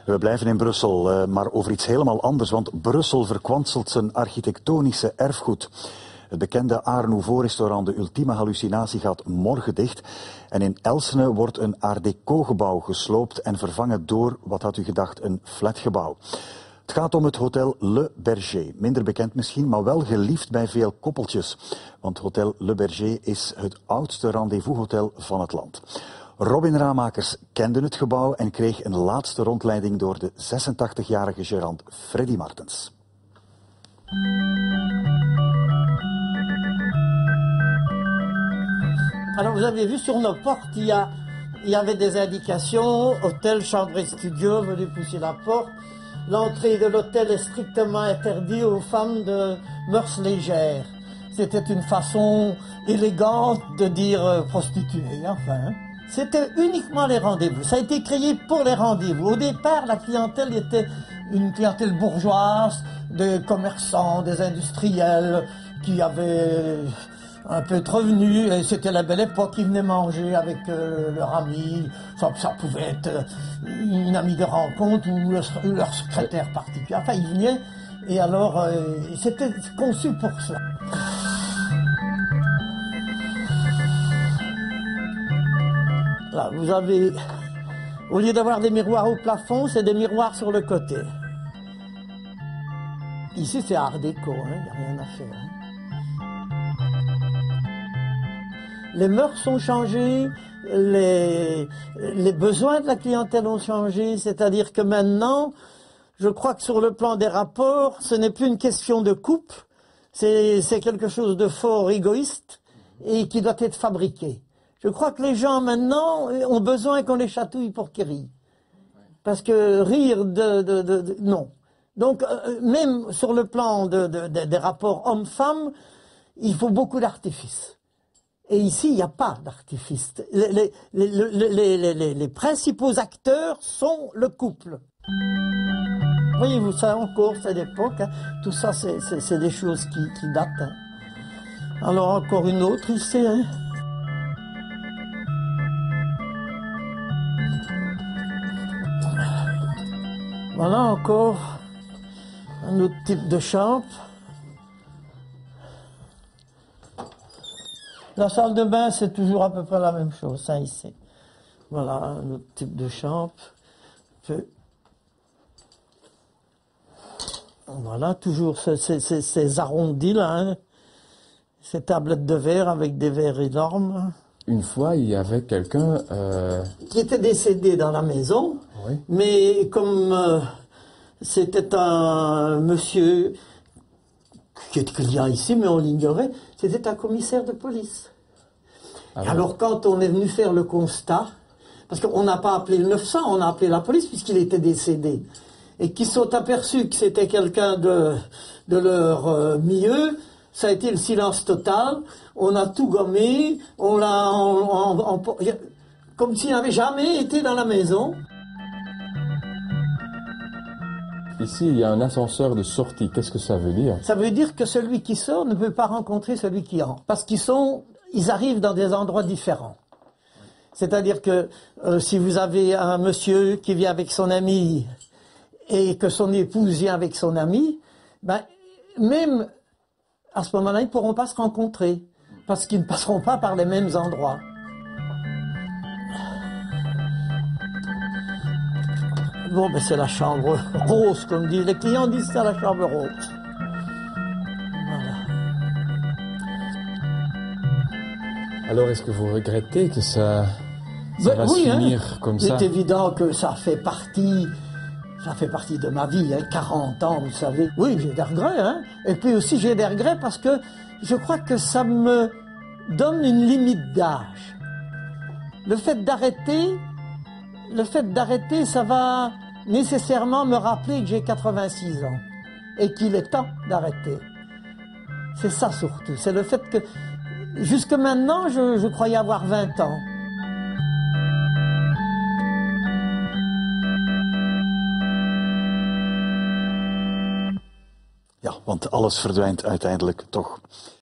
We blijven in Brussel, maar over iets helemaal anders, want Brussel verkwanselt zijn architectonische erfgoed. Het bekende Art Nouveau-restaurant De Ultieme Hallucinatie gaat morgen dicht. En in Elsene wordt een Art Deco-gebouw gesloopt en vervangen door, wat had u gedacht, een flatgebouw. Het gaat om het Hotel Le Berger. Minder bekend misschien, maar wel geliefd bij veel koppeltjes. Want Hotel Le Berger is het oudste rendezvoushotel van het land. Robin Ramakers kende het gebouw en kreeg een laatste rondleiding door de 86-jarige gérant Freddy Martens. Alors vous avez vu sur nos portes, il y avait des indications, hôtel, chambre et studio, venez pousser la porte. L'entrée de l'hôtel est strictement interdite aux femmes de mœurs légères. C'était une façon élégante de dire prostituée, enfin. C'était uniquement les rendez-vous. Ça a été créé pour les rendez-vous. Au départ, la clientèle était une clientèle bourgeoise, des commerçants, des industriels qui avaient un peu de revenus. Et c'était la belle époque. Ils venaient manger avec leur ami. Ça pouvait être une amie de rencontre ou leur secrétaire particulier. Enfin, ils venaient et alors c'était conçu pour ça. Là, vous avez, au lieu d'avoir des miroirs au plafond, c'est des miroirs sur le côté. Ici, c'est Art Déco, il n'y a rien à faire. Les mœurs ont changé, les besoins de la clientèle ont changé, c'est-à-dire que maintenant, je crois que sur le plan des rapports, ce n'est plus une question de couple, c'est quelque chose de fort égoïste et qui doit être fabriqué. Je crois que les gens maintenant ont besoin qu'on les chatouille pour qu'ils rient. Parce que rire non. Donc même sur le plan des rapports hommes-femmes, il faut beaucoup d'artifice. Et ici, il n'y a pas d'artifice. Les principaux acteurs sont le couple. Voyez-vous ça encore, c'est l'époque. Hein. Tout ça, c'est des choses qui datent. Hein. Alors encore une autre ici. Hein. Voilà encore un autre type de chambre. La salle de bain, c'est toujours à peu près la même chose, ça ici. Voilà un autre type de chambre. Voilà, toujours ces arrondis là, hein. Ces tablettes de verre avec des verres énormes. Une fois, il y avait quelqu'un qui était décédé dans la maison, oui. Mais comme c'était un monsieur qui est client ici, mais on l'ignorait, c'était un commissaire de police. Alors quand on est venu faire le constat, parce qu'on n'a pas appelé le 900, on a appelé la police puisqu'il était décédé, et qu'ils sont aperçus que c'était quelqu'un de leur milieu, ça a été le silence total, on a tout gommé, on l'a comme s'il n'avait jamais été dans la maison. Ici, il y a un ascenseur de sortie. Qu'est-ce que ça veut dire? Ça veut dire que celui qui sort ne peut pas rencontrer celui qui entre. Parce qu'ils arrivent dans des endroits différents. C'est-à-dire que si vous avez un monsieur qui vient avec son ami et que son épouse vient avec son ami, ben, même à ce moment-là, ils ne pourront pas se rencontrer. Parce qu'ils ne passeront pas par les mêmes endroits. Bon, ben c'est la chambre rose, comme disent les clients, disent c'est la chambre rose. Voilà. Alors, est-ce que vous regrettez que ça va oui, se finir comme ça? C'est évident que ça fait partie de ma vie, hein, 40 ans, vous savez. Oui, j'ai des regrets, hein. Et puis aussi, j'ai des regrets parce que je crois que ça me donne une limite d'âge. Le fait d'arrêter, ça va nécessairement me rappeler que j'ai 86 ans et qu'il est temps d'arrêter. C'est ça surtout, c'est le fait que jusque maintenant, je croyais avoir 20 ans. Ja, want alles verdwijnt uiteindelijk toch.